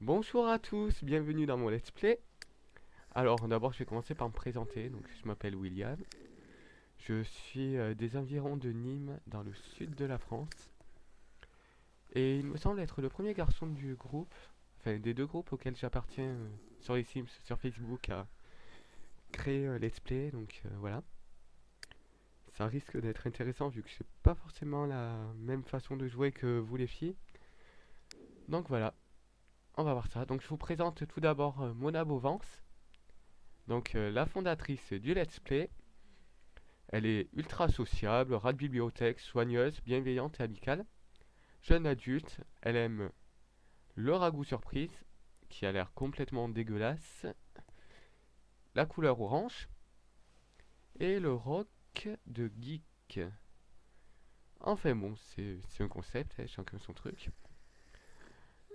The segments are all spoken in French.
Bonjour à tous, bienvenue dans mon let's play. Alors d'abord je vais commencer par me présenter, donc je m'appelle William. Je suis des environs de Nîmes dans le sud de la France. Et il me semble être le premier garçon du groupe, enfin des deux groupes auxquels j'appartiens sur les Sims, sur Facebook à créer let's play, donc voilà. Ça risque d'être intéressant vu que c'est pas forcément la même façon de jouer que vous les filles. Donc voilà, on va voir ça. Donc je vous présente tout d'abord Mona Bovance, donc la fondatrice du let's play. Elle est ultra sociable, rat de bibliothèque, soigneuse, bienveillante et amicale. Jeune adulte, elle aime le ragoût surprise, qui a l'air complètement dégueulasse, la couleur orange, et le rock de geek. Enfin bon, c'est un concept, hein, chacun son truc.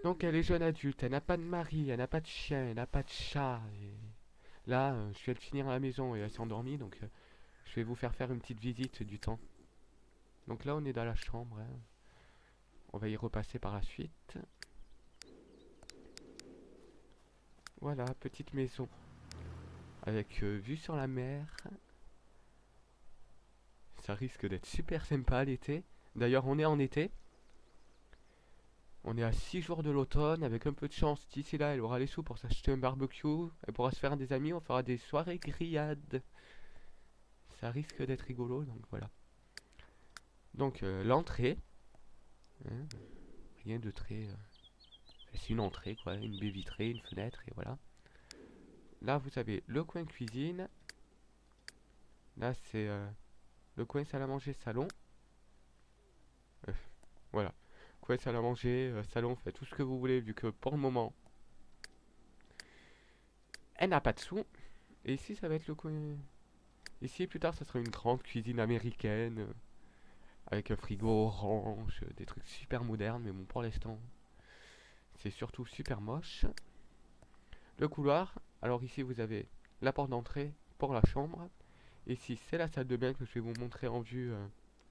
Donc elle est jeune adulte, elle n'a pas de mari, elle n'a pas de chien, elle n'a pas de chat. Et là, je viens de finir à la maison et elle s'est endormie, donc je vais vous faire une petite visite du temps. Donc là, on est dans la chambre, hein. On va y repasser par la suite. Voilà, petite maison avec vue sur la mer. Ça risque d'être super sympa l'été. D'ailleurs, on est en été. On est à 6 jours de l'automne. Avec un peu de chance, d'ici là, elle aura les sous pour s'acheter un barbecue. Elle pourra se faire des amis. On fera des soirées grillades. Ça risque d'être rigolo, donc voilà. Donc, l'entrée. Hein, rien de très. C'est une entrée, quoi. Une baie vitrée, une fenêtre, et voilà. Là, vous avez le coin cuisine. Là, c'est le coin salle à manger salon. Euh, voilà. Coin salle à manger, salon, faites tout ce que vous voulez, vu que pour le moment, elle n'a pas de sous. Et ici, ça va être le coin. Ici, plus tard, ça sera une grande cuisine américaine, avec un frigo orange, des trucs super modernes, mais bon, pour l'instant, c'est surtout super moche. Le couloir, alors ici, vous avez la porte d'entrée pour la chambre. Ici, c'est la salle de bain que je vais vous montrer en vue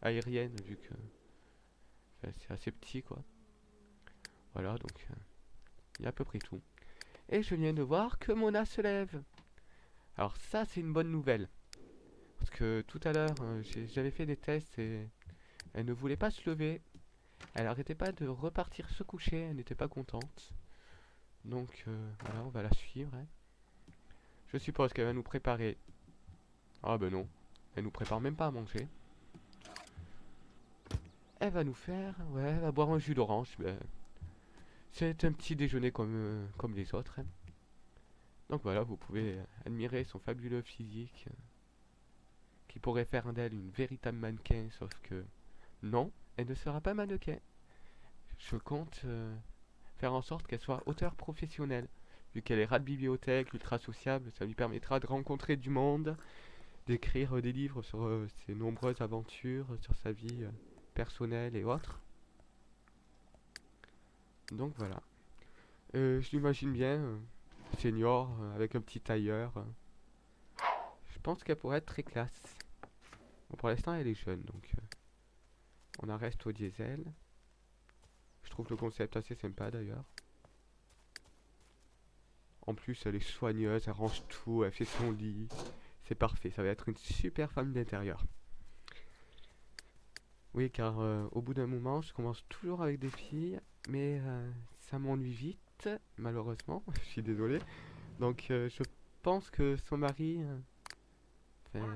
aérienne, vu que c'est assez petit, quoi. Voilà, donc il y a à peu près tout. Et je viens de voir que Mona se lève. Alors ça, c'est une bonne nouvelle. Parce que tout à l'heure, j'avais fait des tests et elle ne voulait pas se lever. Elle arrêtait pas de repartir se coucher, elle n'était pas contente. Donc voilà, on va la suivre, hein. Je suppose qu'elle va nous préparer. Ah ben non, elle nous prépare même pas à manger. Elle va nous faire, ouais, elle va boire un jus d'orange. Ben, c'est un petit déjeuner comme les autres, hein. Donc voilà, vous pouvez admirer son fabuleux physique, qui pourrait faire d'elle une véritable mannequin, sauf que non, elle ne sera pas mannequin. Je compte faire en sorte qu'elle soit auteure professionnelle. Vu qu'elle est rat de bibliothèque, ultra sociable, ça lui permettra de rencontrer du monde, d'écrire des livres sur ses nombreuses aventures, sur sa vie personnelle et autres. Donc voilà. Je l'imagine bien, senior, avec un petit tailleur. Je pense qu'elle pourrait être très classe. Bon, pour l'instant, elle est jeune, donc on en reste au diesel. Je trouve le concept assez sympa d'ailleurs. En plus, elle est soigneuse, elle range tout, elle fait son lit. C'est parfait, ça va être une super femme d'intérieur. Oui, car au bout d'un moment, je commence toujours avec des filles, mais ça m'ennuie vite, malheureusement. Je suis désolé. Donc, je pense que son mari, enfin,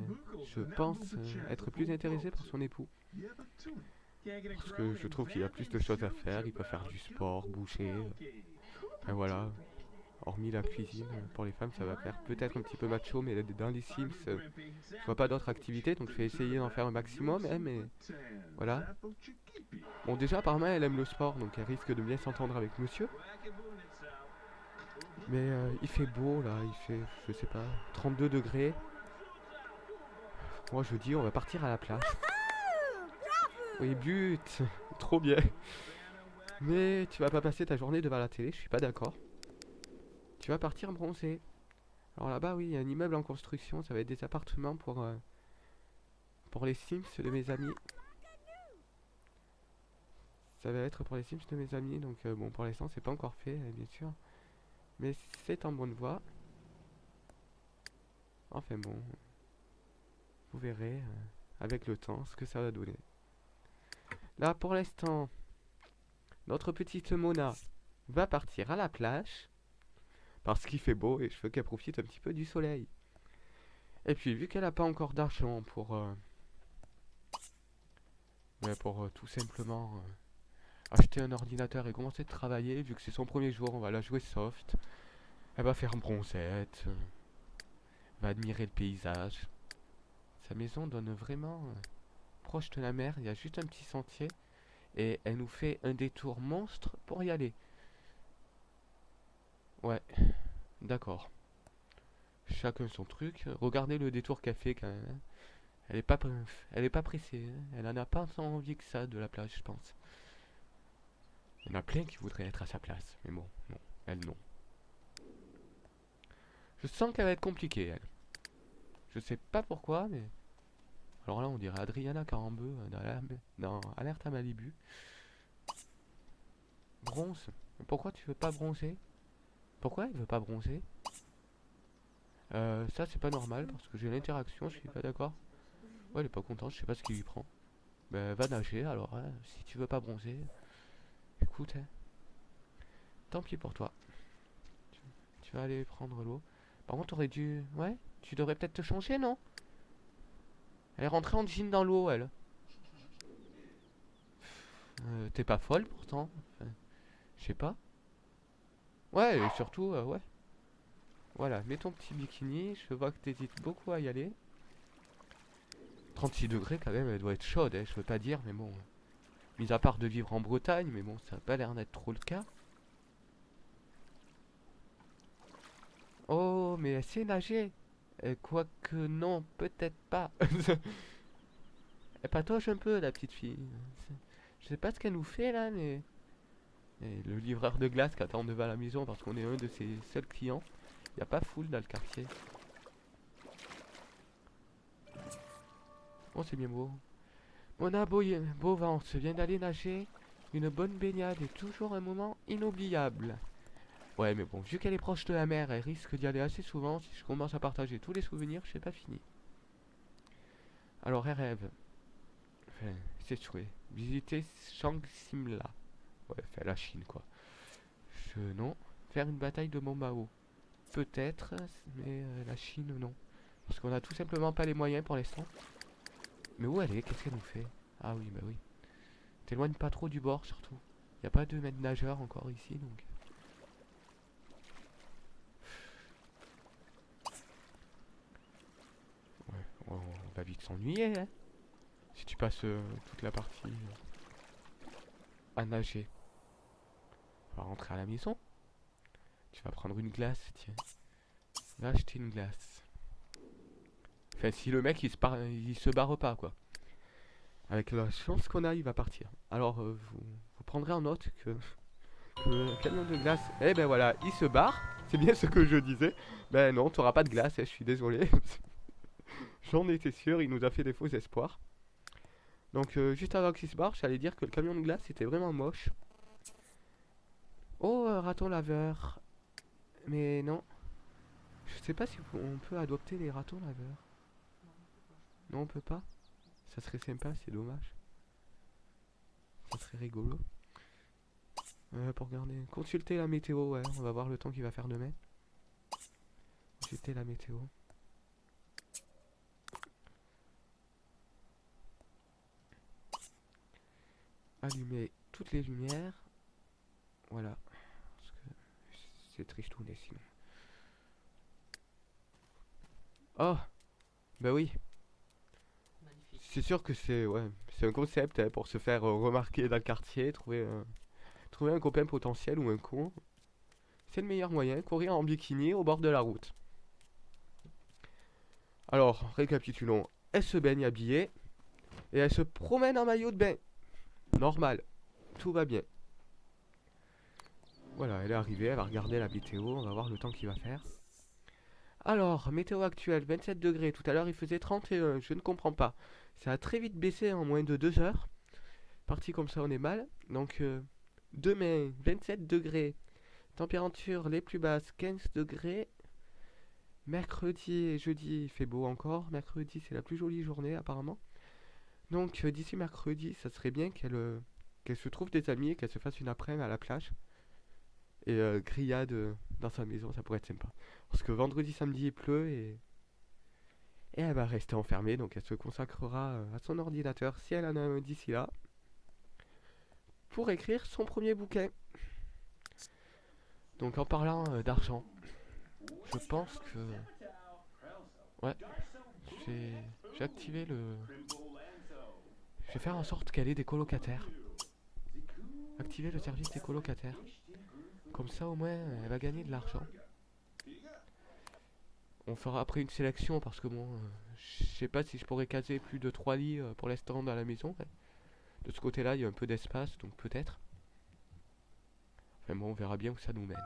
je pense être plus intéressé par son époux. Parce que je trouve qu'il a plus de choses à faire, il peut faire du sport, bouger. Enfin voilà, hormis la cuisine, pour les femmes, ça va faire peut-être un petit peu macho, mais dans les Sims, je vois pas d'autres activités, donc je vais essayer d'en faire un maximum, hein, mais voilà. Bon, déjà, apparemment, elle aime le sport, donc elle risque de bien s'entendre avec monsieur. Mais il fait beau, là, il fait, je sais pas, 32 degrés. Moi, je dis, on va partir à la plage. Oui, but. Trop bien. Mais tu vas pas passer ta journée devant la télé, je suis pas d'accord. Tu vas partir bronzer. Alors là-bas, oui, il y a un immeuble en construction, ça va être des appartements pour les Sims de mes amis. Ça va être pour les Sims de mes amis, donc bon, pour l'instant, c'est pas encore fait, bien sûr. Mais c'est en bonne voie. Enfin bon, vous verrez avec le temps ce que ça va donner. Là, pour l'instant, notre petite Mona va partir à la plage. Parce qu'il fait beau et je veux qu'elle profite un petit peu du soleil. Et puis, vu qu'elle n'a pas encore d'argent pour tout simplement acheter un ordinateur et commencer de travailler, vu que c'est son premier jour, on va la jouer soft. Elle va faire bronzette, va admirer le paysage. Sa maison donne vraiment proche de la mer, il y a juste un petit sentier. Et elle nous fait un détour monstre pour y aller. Ouais, d'accord. Chacun son truc. Regardez le détour qu'elle fait quand même, hein. Elle est pas pressée, hein. Elle en a pas tant envie que ça de la plage, je pense. Il y en a plein qui voudraient être à sa place. Mais bon, non. Elle, non. Je sens qu'elle va être compliquée, elle. Je sais pas pourquoi, mais... Alors là, on dirait Adriana Carambeu dans Alerte à Malibu. Bronze. Mais pourquoi tu veux pas bronzer? Pourquoi elle veut pas bronzer? Ça, c'est pas normal, parce que j'ai l'interaction, je suis pas d'accord. Ouais, elle est pas contente, je sais pas ce qui lui prend. Ben, va nager, alors, hein, si tu veux pas bronzer. Écoute, hein, tant pis pour toi. Tu vas aller prendre l'eau. Par contre, t'aurais dû... Ouais, tu devrais peut-être te changer, non? Elle est rentrée en jean dans l'eau, elle. T'es pas folle, pourtant. Enfin, je sais pas. Ouais, et surtout, ouais. Voilà, mets ton petit bikini. Je vois que t'hésites beaucoup à y aller. 36 degrés, quand même, elle doit être chaude, hein, je veux pas dire, mais bon. Mis à part de vivre en Bretagne, mais bon, ça a pas l'air d'être trop le cas. Oh, mais elle sait nager. Quoique non, peut-être pas. Elle patauge un peu, la petite fille. Je sais pas ce qu'elle nous fait là, mais... Et le livreur de glace qui attend devant la maison parce qu'on est un de ses seuls clients. Il n'y a pas foule dans le quartier. Oh, c'est bien beau. Mona Beauvance vient d'aller nager. Une bonne baignade est toujours un moment inoubliable. Ouais, mais bon, vu qu'elle est proche de la mer, elle risque d'y aller assez souvent. Si je commence à partager tous les souvenirs, je sais pas fini. Alors, elle rêve. Enfin, c'est souhait. Visiter Chiang Simla. Ouais, fait la Chine, quoi. Non. Faire une bataille de Mombao. Peut-être, mais la Chine, non. Parce qu'on a tout simplement pas les moyens pour l'instant. Mais où elle est? Qu'est-ce qu'elle nous fait? Ah oui, bah oui. T'éloignes pas trop du bord, surtout. Y a pas de maître nageur encore ici, donc... Ouais, on va vite s'ennuyer, hein. Si tu passes toute la partie à nager. On va rentrer à la maison. Tu vas prendre une glace, tiens. Va acheter une glace. Enfin, si le mec il se barre pas, quoi. Avec la chance qu'on a, il va partir. Alors, vous prendrez en note que le camion de glace, eh ben voilà, il se barre. C'est bien ce que je disais. Ben non, t'auras pas de glace, je suis désolé. J'en étais sûr, il nous a fait des faux espoirs. Donc, juste avant qu'il se barre, j'allais dire que le camion de glace était vraiment moche. Oh, raton laveur. Mais non. Je sais pas si on peut adopter les ratons laveurs. Non, on peut pas. Ça serait sympa, c'est dommage. Ça serait rigolo. Pour regarder. Consulter la météo, ouais. On va voir le temps qu'il va faire demain. Consulter la météo. Allumer toutes les lumières. Voilà. Parce que c'est tristounet sinon. Oh, bah oui. C'est sûr que c'est un concept hein, pour se faire remarquer dans le quartier, trouver un copain potentiel ou un con. C'est le meilleur moyen, courir en bikini au bord de la route. Alors, récapitulons. Elle se baigne habillée et elle se promène en maillot de bain. Normal, tout va bien. Voilà, elle est arrivée, elle va regarder la météo, on va voir le temps qu'il va faire. Alors, météo actuelle, 27 degrés. Tout à l'heure, il faisait 31, je ne comprends pas. Ça a très vite baissé en moins de 2 heures. Parti comme ça, on est mal. Donc, demain, 27 degrés. Température les plus basses 15 degrés. Mercredi et jeudi il fait beau encore. Mercredi c'est la plus jolie journée apparemment. Donc d'ici mercredi ça serait bien qu'elle se trouve des amis et qu'elle se fasse une après-midi à la plage. Et grillade dans sa maison, ça pourrait être sympa. Parce que vendredi, samedi il pleut et elle va rester enfermée. Donc elle se consacrera à son ordinateur si elle en a un d'ici là. Pour écrire son premier bouquin. Donc en parlant d'argent, je pense que... Ouais, j'ai j'ai activé le... Je vais faire en sorte qu'elle ait des colocataires. Activer le service des colocataires. Comme ça au moins elle va gagner de l'argent. On fera après une sélection parce que bon, je sais pas si je pourrais caser plus de 3 lits pour l'instant dans la maison. Ouais. De ce côté-là, il y a un peu d'espace, donc peut-être. Enfin bon, on verra bien où ça nous mène.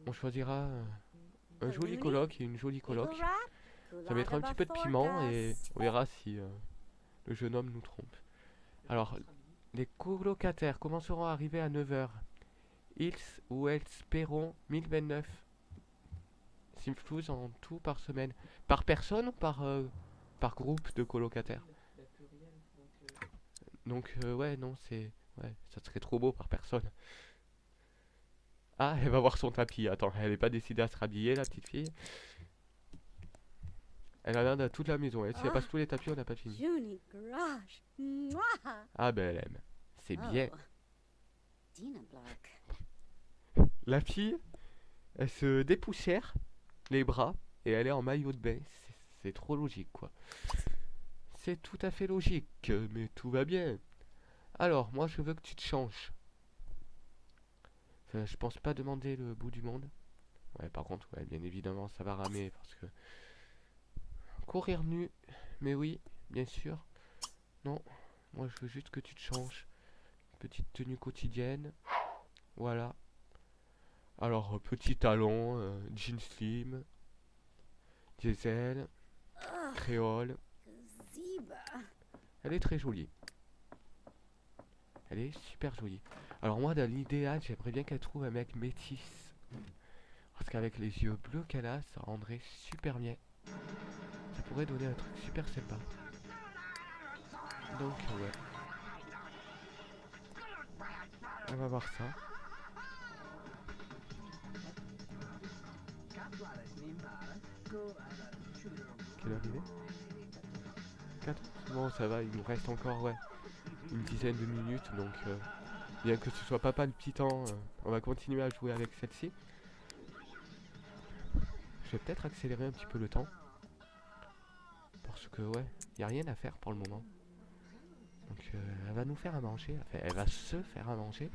On choisira un joli coloc et une jolie coloc. Ça mettra un petit peu de piment et on verra si le jeune homme nous trompe. Alors, les colocataires commenceront à arriver à 9 h. Ils ou elles paieront 1029 simflouz en tout par semaine. Par personne ou par groupe de colocataires? Donc ouais, non, c'est... Ouais, ça serait trop beau par personne. Ah, elle va voir son tapis. Attends, elle n'est pas décidée à se rhabiller, la petite fille. Elle en a toute la maison. Et si elle passe tous les tapis, on n'a pas fini. Ah ben elle aime. C'est bien. La fille, elle se dépoussière les bras et elle est en maillot de bain. C'est trop logique, quoi. C'est tout à fait logique, mais tout va bien. Alors, moi, je veux que tu te changes. Enfin, je pense pas demander le bout du monde. Ouais, par contre, ouais, bien évidemment, ça va ramer parce que... Courir nu, mais oui, bien sûr. Non, moi, je veux juste que tu te changes. Petite tenue quotidienne. Voilà. Alors, petit talon, jean slim, diesel, créole. Elle est très jolie. Elle est super jolie. Alors moi, dans l'idéal, j'aimerais bien qu'elle trouve un mec métis. Parce qu'avec les yeux bleus qu'elle a, ça rendrait super bien. Ça pourrait donner un truc super sympa. Donc ouais. On va voir ça. Quelle heure il est 4. Bon, ça va, il nous reste encore, ouais, une dizaine de minutes. Donc, bien que ce soit pas palpitant, on va continuer à jouer avec celle-ci. Je vais peut-être accélérer un petit peu le temps. Parce que, ouais, il n'y a rien à faire pour le moment. Donc, elle va nous faire à manger. Enfin, elle va se faire à manger.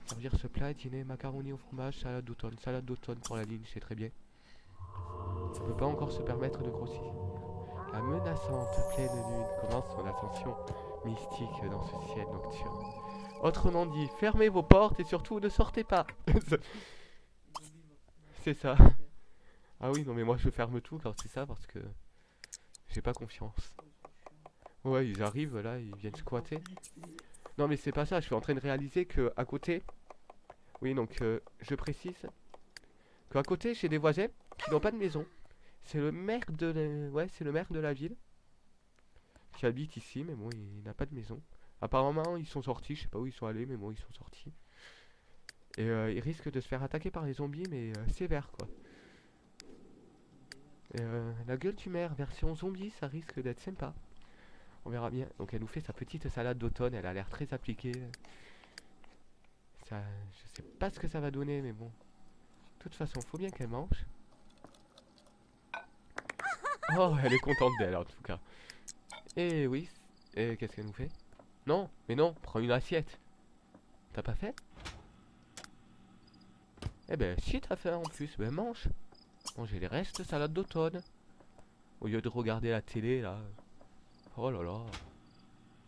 Servir ce plat, dîner, macaroni au fromage, salade d'automne. Salade d'automne pour la ligne, c'est très bien. Elle ne peut pas encore se permettre de grossir. La menaçante pleine lune commence son ascension mystique dans ce ciel nocturne. Autrement dit, fermez vos portes et surtout ne sortez pas. C'est ça. Ah oui, non mais moi je ferme tout quand c'est ça parce que j'ai pas confiance. Ouais, ils arrivent là, ils viennent squatter. Non mais c'est pas ça, je suis en train de réaliser que à côté... Oui, donc je précise qu'à côté j'ai des voisins qui n'ont pas de maison. C'est le maire de ouais, c'est le maire de la ville qui habite ici, mais bon, il n'a pas de maison. Apparemment, ils sont sortis, je sais pas où ils sont allés, mais bon, ils sont sortis. Et ils risquent de se faire attaquer par les zombies, mais sévère, quoi. Et, la gueule du maire, version zombie, ça risque d'être sympa. On verra bien. Donc elle nous fait sa petite salade d'automne, elle a l'air très appliquée. Ça, je sais pas ce que ça va donner, mais bon. De toute façon, faut bien qu'elle mange. Oh, elle est contente d'elle, en tout cas. Et oui. Et qu'est-ce qu'elle nous fait? Non, mais non, prends une assiette. T'as pas fait? Eh ben, si t'as fait en plus, ben mange. Manger les restes de salade d'automne. Au lieu de regarder la télé, là. Oh là là.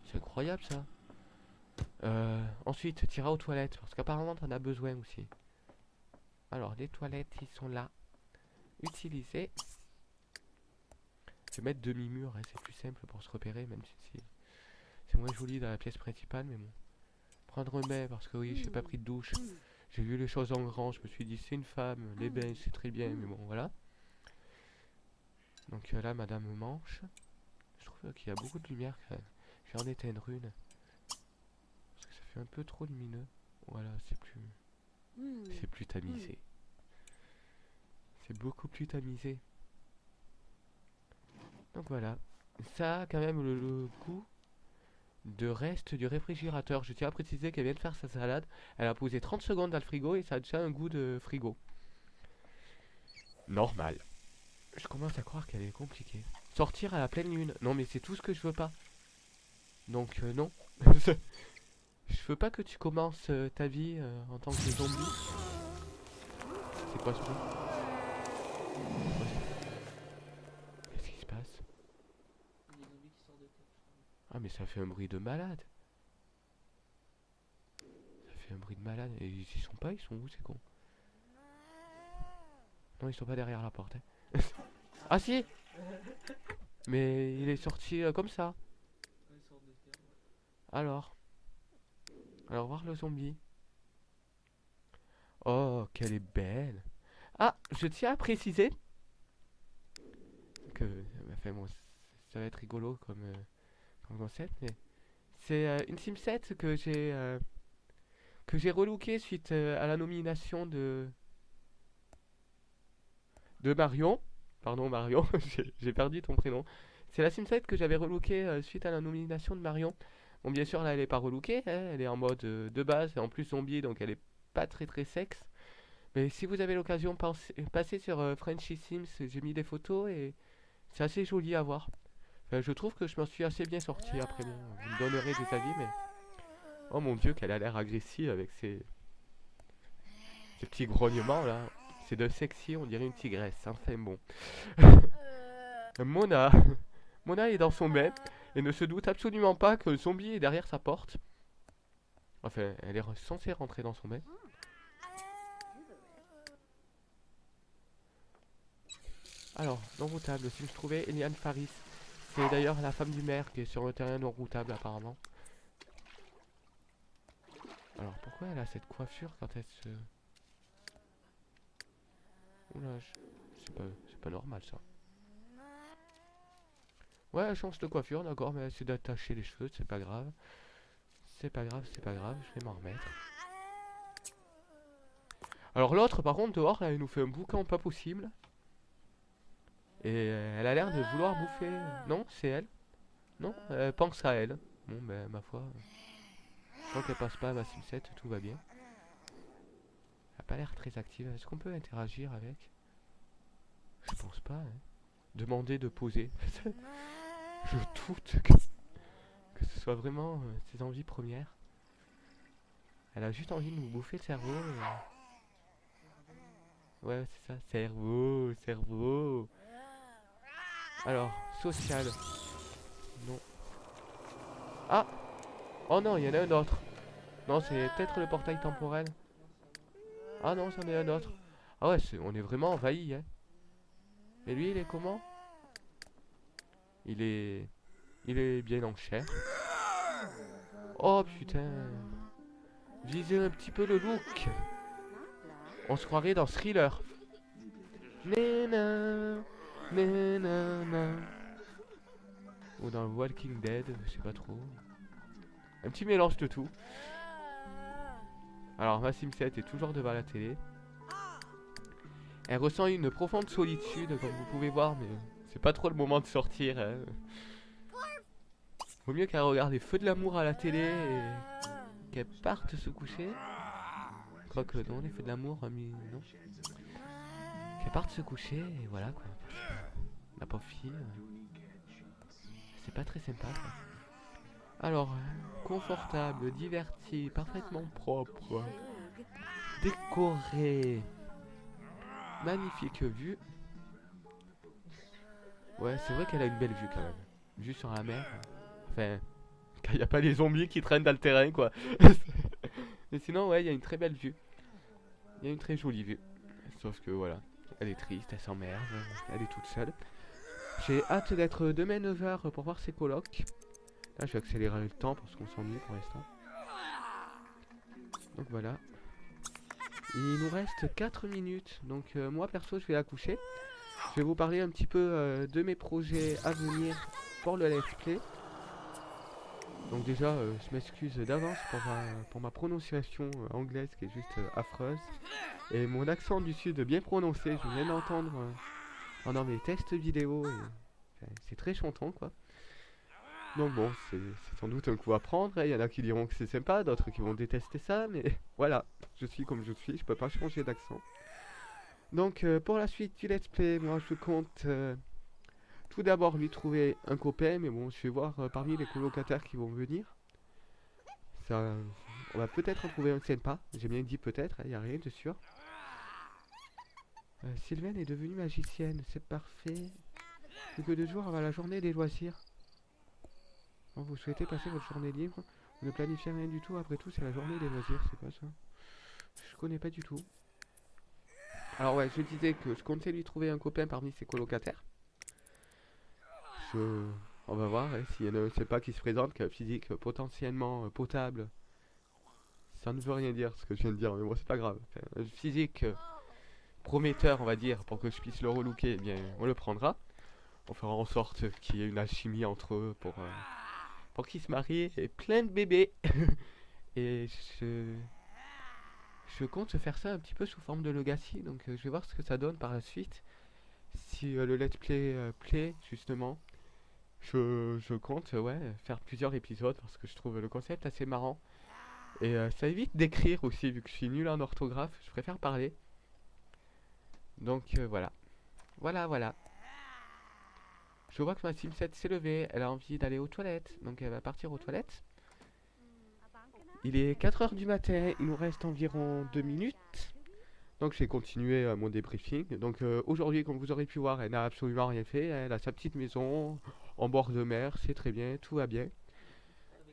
C'est incroyable, ça. Ensuite, t'iras aux toilettes, parce qu'apparemment, t'en as besoin aussi. Alors, les toilettes, ils sont là. Utiliser. Je vais mettre demi-mur, hein, c'est plus simple pour se repérer, même si c'est moins joli dans la pièce principale, mais bon. prendre un bain parce que oui, j'ai pas pris de douche. J'ai vu les choses en grand, je me suis dit c'est une femme, les bains c'est très bien, mais bon voilà. Donc là madame mange. Je trouve qu'il y a beaucoup de lumière quand même. Je vais en éteindre une. Parce que ça fait un peu trop lumineux. Voilà, c'est plus tamisé. C'est beaucoup plus tamisé. Donc voilà. Ça a quand même le goût de reste du réfrigérateur. Je tiens à préciser qu'elle vient de faire sa salade. Elle a posé 30 secondes dans le frigo et ça a déjà un goût de frigo. Normal. Je commence à croire qu'elle est compliquée. Sortir à la pleine lune. Non mais c'est tout ce que je veux pas. Donc non. Je veux pas que tu commences ta vie en tant que zombie. C'est quoi ce bruit? Qu'est-ce qui se passe? Ah mais ça fait un bruit de malade. Ça fait un bruit de malade. Et ils y sont pas, ils sont où ces cons? Non, ils sont pas derrière la porte. Hein. Ah si. Mais il est sorti comme ça. Alors voir le zombie. Oh, qu'elle est belle. Ah, je tiens à préciser que, enfin bon, ça va être rigolo comme concept, mais c'est une Sim 7 que j'ai relooké suite à la nomination de Marion. Pardon Marion, j'ai perdu ton prénom. C'est la Sim 7 que j'avais relooké suite à la nomination de Marion. Bon, bien sûr, là, elle est pas relookée, hein, elle est en mode de base, et en plus zombie, donc elle est pas très très sexe. Mais si vous avez l'occasion, passez sur Frenchy Sims, j'ai mis des photos et c'est assez joli à voir. Enfin, je trouve que je m'en suis assez bien sorti après. Bon, vous me donnerez des avis, mais... Oh mon dieu, qu'elle a l'air agressive avec ces petits grognements là. C'est de sexy, on dirait une tigresse. Enfin bon. Mona. Mona est dans son bain et ne se doute absolument pas que le zombie est derrière sa porte. Enfin, elle est censée rentrer dans son bain. Alors, non routable, si je trouvais Eliane Faris. C'est d'ailleurs la femme du maire qui est sur le terrain non routable apparemment. Alors pourquoi elle a cette coiffure quand elle se... Oula, c'est pas normal ça. Ouais, elle change de coiffure, d'accord, mais elle essaie d'attacher les cheveux, c'est pas grave. C'est pas grave, c'est pas grave, je vais m'en remettre. Alors l'autre, par contre, dehors, là, elle nous fait un boucan pas possible. Et elle a l'air de vouloir bouffer... Non, c'est elle. Non, elle pense à elle. Bon, ben, ma foi... Tant qu'elle passe pas à ma Simsette, tout va bien. Elle a pas l'air très active. Est-ce qu'on peut interagir avec? Je pense pas, hein. Demander de poser. Je doute que ce soit vraiment ses envies premières. Elle a juste envie de nous bouffer le cerveau. Ouais, c'est ça. Cerveau, cerveau. Alors, social. Non. Ah! Oh non, il y en a un autre. Non, c'est peut-être le portail temporel. Ah non, c'en est un autre. Ah ouais, on est vraiment envahi, hein. Et lui, il est comment? Il est bien en chair. Oh putain. Visez un petit peu le look. On se croirait dans Thriller. Nena, nena. Ou dans Walking Dead, je sais pas trop. Un petit mélange de tout. Alors ma Sim 7 est toujours devant la télé. Elle ressent une profonde solitude comme vous pouvez voir, mais c'est pas trop le moment de sortir. Hein. Vaut mieux qu'elle regarde les feux de l'amour à la télé et qu'elle parte se coucher. Quoique non, les feux de l'amour, mais non. Qu'elle parte se coucher et voilà quoi. La pauvre fille, c'est pas très sympa quoi. Alors, confortable, diverti, parfaitement propre, décoré, magnifique vue. Ouais, c'est vrai qu'elle a une belle vue quand même. Vue sur la mer. Enfin, quand il n'y a pas les zombies qui traînent dans le terrain quoi. Mais sinon, ouais, il y a une très belle vue. Il y a une très jolie vue. Sauf que voilà, elle est triste, elle s'emmerde, elle est toute seule. J'ai hâte d'être demain 9 h pour voir ses colocs. Là, je vais accélérer le temps parce qu'on s'ennuie pour l'instant. Donc voilà. Il nous reste 4 minutes. Donc moi perso je vais la coucher. Je vais vous parler un petit peu de mes projets à venir pour le let's play. Donc déjà je m'excuse d'avance pour ma prononciation anglaise qui est juste affreuse. Et mon accent du sud bien prononcé, je viens d'entendre pendant mes tests vidéo. C'est très chantant quoi. Donc bon, c'est sans doute un coup à prendre, hein. Il y en a qui diront que c'est sympa, d'autres qui vont détester ça, mais voilà, je suis comme je suis, je peux pas changer d'accent. Donc pour la suite du let's play, moi je compte tout d'abord lui trouver un copain, mais bon, je vais voir parmi les colocataires qui vont venir. Ça, on va peut-être en trouver un sympa, j'ai bien dit peut-être, il n'y a rien de sûr. Sylvaine est devenue magicienne, c'est parfait. Plus que 2 jours avant la journée des loisirs. Quand vous souhaitez passer votre journée libre, vous ne planifiez rien du tout, après tout c'est la journée des loisirs, c'est quoi ça? Je connais pas du tout. Alors ouais, je disais que je comptais lui trouver un copain parmi ses colocataires. On va voir hein, s'il y en a un, c'est pas qui se présente, qui a un physique potentiellement potable. Ça ne veut rien dire ce que je viens de dire, mais bon c'est pas grave. Enfin, un physique prometteur on va dire, pour que je puisse le relooker, eh bien on le prendra. On fera en sorte qu'il y ait une alchimie entre eux pour qu'ils se marient et plein de bébés. Et je compte faire ça un petit peu sous forme de legacy, donc je vais voir ce que ça donne par la suite. Si le let's play plaît, justement, je compte ouais, faire plusieurs épisodes parce que je trouve le concept assez marrant. Et ça évite d'écrire aussi, vu que je suis nul en orthographe, je préfère parler. Donc voilà. Voilà. Je vois que ma Sim7 s'est levée, elle a envie d'aller aux toilettes, donc elle va partir aux toilettes. Il est 4 heures du matin, il nous reste environ 2 minutes. Donc j'ai continué mon débriefing. Donc aujourd'hui, comme vous aurez pu voir, elle n'a absolument rien fait. Elle a sa petite maison en bord de mer, c'est très bien, tout va bien.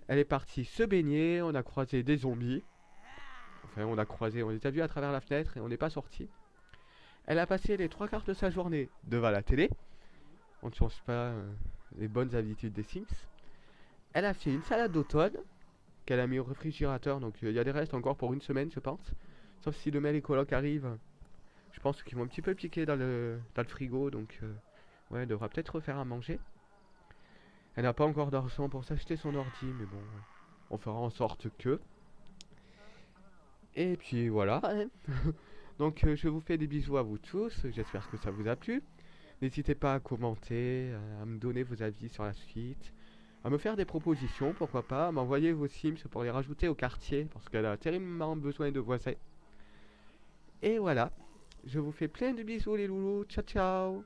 Elle est partie se baigner, on a croisé des zombies. Enfin, on les a vus à travers la fenêtre et on n'est pas sorti. Elle a passé les 3 quarts de sa journée devant la télé. On ne change pas les bonnes habitudes des Sims. Elle a fait une salade d'automne qu'elle a mis au réfrigérateur. Donc il y a des restes encore pour une semaine, je pense. Sauf si demain les colocs arrivent. Je pense qu'ils vont un petit peu piquer dans le frigo. Donc ouais, elle devra peut-être refaire à manger. Elle n'a pas encore d'argent pour s'acheter son ordi. Mais bon, on fera en sorte que. Et puis voilà. Donc je vous fais des bisous à vous tous. J'espère que ça vous a plu. N'hésitez pas à commenter, à me donner vos avis sur la suite, à me faire des propositions, pourquoi pas, à m'envoyer vos Sims pour les rajouter au quartier, parce qu'elle a terriblement besoin de voisins. Et voilà, je vous fais plein de bisous les loulous, ciao ciao.